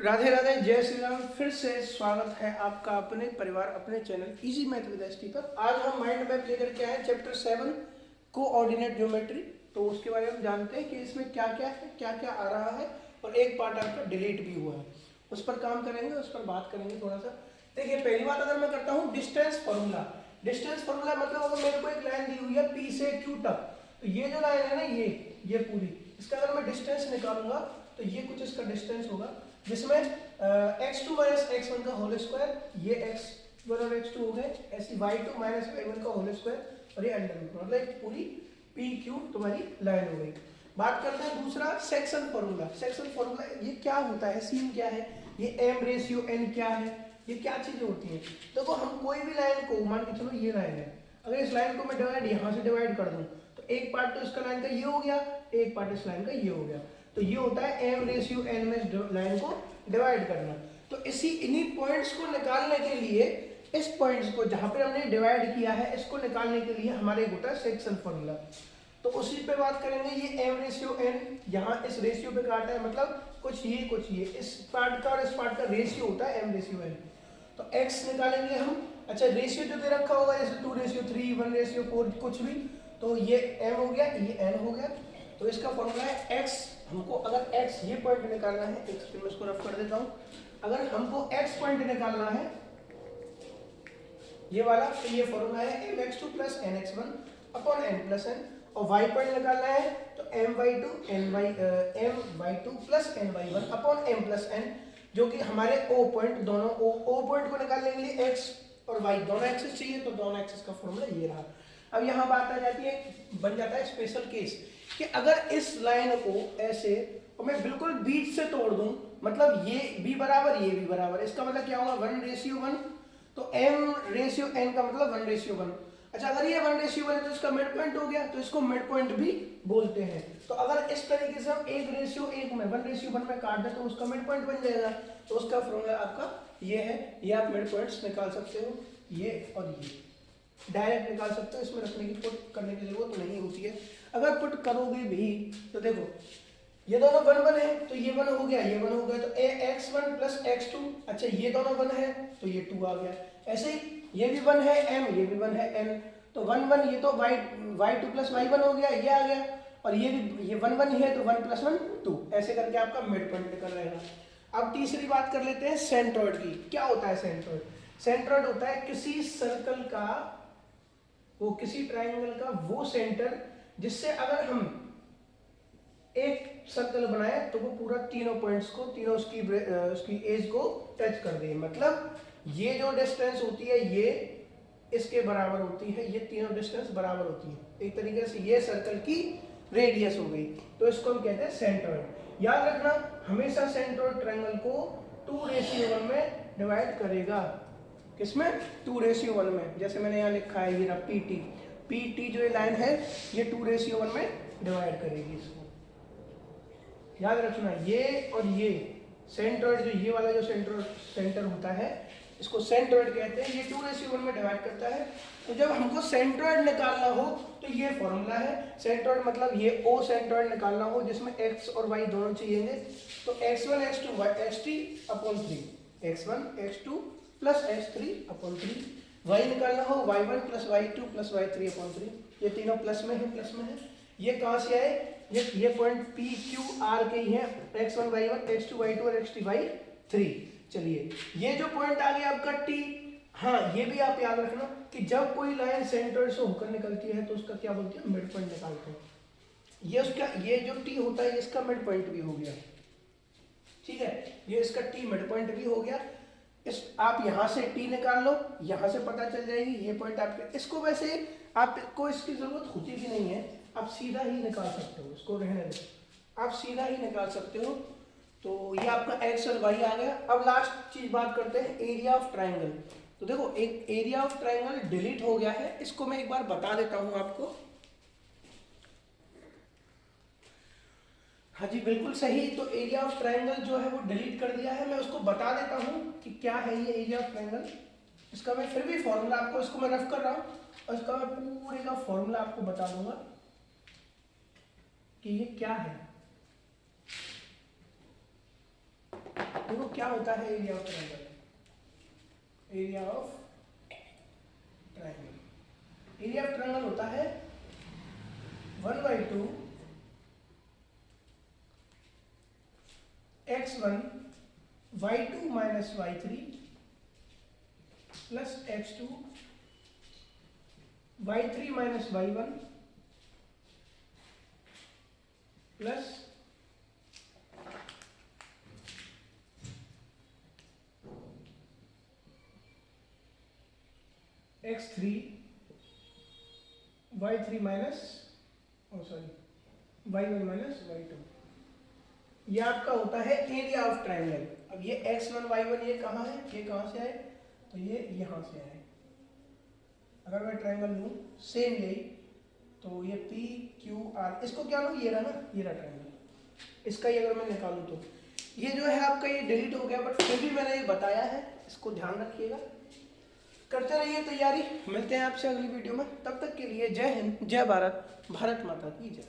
राधे राधे, जय श्री राम। फिर से स्वागत है आपका अपने परिवार अपने channel easy math with ST पर। आज हम माइंड मैप लेकर के आए चैप्टर 7 कोऑर्डिनेट ज्योमेट्री। तो उसके बारे में हम जानते हैं कि इसमें क्या क्या है, क्या क्या आ रहा है, और एक पार्ट आपका डिलीट भी हुआ है, उस पर काम करेंगे, उस पर बात करेंगे थोड़ा सा। देखिए, पहली बात अगर मैं करता हूँ डिस्टेंस फॉर्मूला। डिस्टेंस फॉर्मूला मतलब अगर मेरे को एक लाइन दी हुई है पी से क्यू तक, तो ये जो लाइन है ना, ये पूरी, इसका अगर मैं डिस्टेंस निकालूंगा तो ये कुछ इसका डिस्टेंस होगा, जिसमें x2 माइनस x1 का होल स्क्वायर, ये x1 और x2 हो गए, ऐसी y2 माइनस y1 का होल स्क्वायर, और ये अंडर रूट, मतलब एक पूरी पी क्यू तुम्हारी लाइन हो गई। बात करते हैं दूसरा सेक्शन फॉर्मूला। सेक्शन फॉर्मूला ये क्या होता है, सीन क्या है, ये m रेशियो n क्या है, ये क्या चीजें होती हैं। देखो, हम कोई भी लाइन को मान के चलो, ये लाइन है, अगर इस लाइन को मैं डिवाइड यहाँ से डिवाइड कर दूं तो एक पार्ट तो इसका लाइन का ये हो गया, एक पार्ट इस लाइन का ये हो गया, तो ये होता है m रेशियो n में लाइन को डिवाइड करना। तो इन्हीं पॉइंट्स को निकालने के लिए, इस पॉइंट्स को जहां पे हमने डिवाइड किया है, इसको निकालने के लिए हमारे होता है सेक्शन फॉर्मूला। तो उसी पे बात करेंगे। ये m रेशियो n यहाँ इस रेशियो पे काटा है, मतलब कुछ ये इस पार्ट का और इस पार्ट का रेशियो होता है m रेशियो n। तो x निकालेंगे हम। अच्छा, रेशियो जो दे रखा होगा जैसे 2:3, 1:4, कुछ भी, तो ये m हो गया, ये n हो गया। तो इसका फॉर्मूला है x। हमको अगर x ये पॉइंट निकालना है, एक स्क्रीन में इसको रफ कर देता हूँ। अगर हमको x पॉइंट निकालना है ये वाला, तो ये फॉर्मूला है mx2 plus nx1 upon n plus n, और y पॉइंट निकालना है तो my2 plus ny1 upon m plus n, जो कि हमारे o पॉइंट, दोनों o पॉइंट को निकालने के लिए x और y दोनों एक्सिस चाहिए, तो दोनों एक्सिस का फॉर्मूला ये रहा। अब यहाँ बात आ जाती है, बन जाता है स्पेशल केस, कि अगर इस लाइन को ऐसे और मैं बिल्कुल बीच से तोड़ दूं, मतलब ये भी बराबर, ये भी बराबर, इसका मतलब क्या होगा 1:1, तो m रेशियो n का मतलब 1:1। अच्छा, अगर ये 1:1 है तो इसका मिड पॉइंट हो गया, तो इसको मिड पॉइंट भी बोलते हैं। तो अगर इस तरीके से हम 1:1 में 1:1 में काट दें तो उसका मिड पॉइंट बन जाएगा। तो उसका फॉर्मूला आपका ये है, ये आप मिड पॉइंट्स निकाल सकते हो, ये और ये डायरेक्ट निकाल सकते हो, इसमें रखने की पुट करने की जरूरत नहीं होती है। अगर पुट करोगे भी तो देखो, ये दोनों 1 है तो ये 1 हो गया, ये 1 हो गया, तो x1 प्लस x2, अच्छा ये दोनों 1 है तो ये 2 आ गया। ऐसे ही ये भी 1 है m, ये भी 1 है n, तो 1 1, ये तो y2 प्लस y1 हो गया, ये आ गया, और ये भी ये 1 1 ही है तो 1 प्लस 1 2, ऐसे करके आपका मिड पॉइंट निकल रहेगा। अब तीसरी बात कर लेते हैं सेंट्रॉइड की। क्या होता है सेंट्रॉइड? सेंट्रॉइड होता है किसी सर्कल का, वो किसी ट्राइंगल का वो सेंटर जिससे अगर हम एक सर्कल बनाए तो वो पूरा तीनों पॉइंट्स को, तीनों उसकी एज को टच कर दे। मतलब ये जो डिस्टेंस होती है ये इसके बराबर होती है, ये तीनों डिस्टेंस बराबर होती है। एक तरीके से ये सर्कल की रेडियस हो गई, तो इसको हम कहते हैं सेंट्रॉइड। याद रखना, हमेशा सेंट्रॉइड ट्राइंगल को 2:1 में डिवाइड करेगा। किसमें? 2:1 में। जैसे मैंने यहाँ लिखा है ये पी जो ये लाइन है ये 2:1 में डिवाइड करेगी इसको। याद रखना, ये और ये सेंट्रॉइड, जो ये वाला जो सेंटर होता है इसको सेंट्रॉइड कहते हैं, ये 2:1 में डिवाइड करता है। तो जब हमको सेंट्रॉइड निकालना हो तो ये फॉर्मूला है। सेंट्रॉइड मतलब ये ओ सेंट्रॉइड निकालना हो जिसमें x और y दोनों चाहिए, तो x1 x2 x3 upon 3, x1 x2 plus x3 upon 3, y निकालना हो y1 plus y2 plus y3 upon 3, ये तीनों प्लस में है। ये कहाँ से आए? ये पॉइंट पी क्यू आर के ही है, x1 y1 x2 y2 और x3 y3। चलिए, ये जो पॉइंट आ गया आपका t, हाँ ये भी आप याद रखना कि जब कोई लाइन सेंटर से होकर निकलती है तो उसका क्या बोलते हैं? मिड पॉइंट निकालते हैं। ये उसका, ये जो t होता है इसका मिड पॉइंट भी हो गया, ठीक है, ये इसका t मिड पॉइंट भी हो गया। इस आप यहाँ से t निकाल लो, यहाँ से पता चल जाएगी ये पॉइंट आपके। इसको वैसे आपको इसकी जरूरत होती भी नहीं है, आप सीधा ही निकाल सकते हो, इसको रहने दो, आप सीधा ही निकाल सकते हो। तो ये आपका x और y आ गया। अब लास्ट चीज बात करते हैं, एरिया ऑफ ट्राइंगल। तो देखो, एक एरिया ऑफ ट्राइंगल डिलीट हो गया है, इसको मैं एक बार बता देता हूं आपको। हाँ जी, बिल्कुल सही। तो एरिया ऑफ ट्राइंगल जो है वो डिलीट कर दिया है। मैं उसको बता देता हूं कि क्या है ये एरिया ऑफ ट्राइंगल। इसका मैं फिर भी फॉर्मूला आपको, इसको मैं रफ कर रहा हूं और इसका मैं पूरे का फॉर्मूला आपको बता दूंगा कि ये क्या है। देखो क्या क्या होता है area of triangle? Area of triangle, area of triangle होता है 1/2 x1 y2 minus y3 plus x2 y3 minus y1 plus x3 y3 minus y1 minus y2। ये आपका होता है एरिया ऑफ ट्रायंगल। अब ये x1 y1 ये कहाँ है, ये कहाँ से आए, तो ये यहाँ से आए। अगर मैं ट्रायंगल लूँ सेम यही, तो ये पी क्यू आर, इसको क्या लूँ, ये रहा ना, ये रहा ट्रायंगल। इसका ही अगर मैं निकालूँ तो ये जो है आपका ये डिलीट हो गया, बट फिर भी मैंने ये बताया है, इसको ध्यान रखिएगा, करते रहिए तैयारी। मिलते हैं आपसे अगली वीडियो में, तब तक के लिए जय हिंद, जय भारत, भारत माता की जय।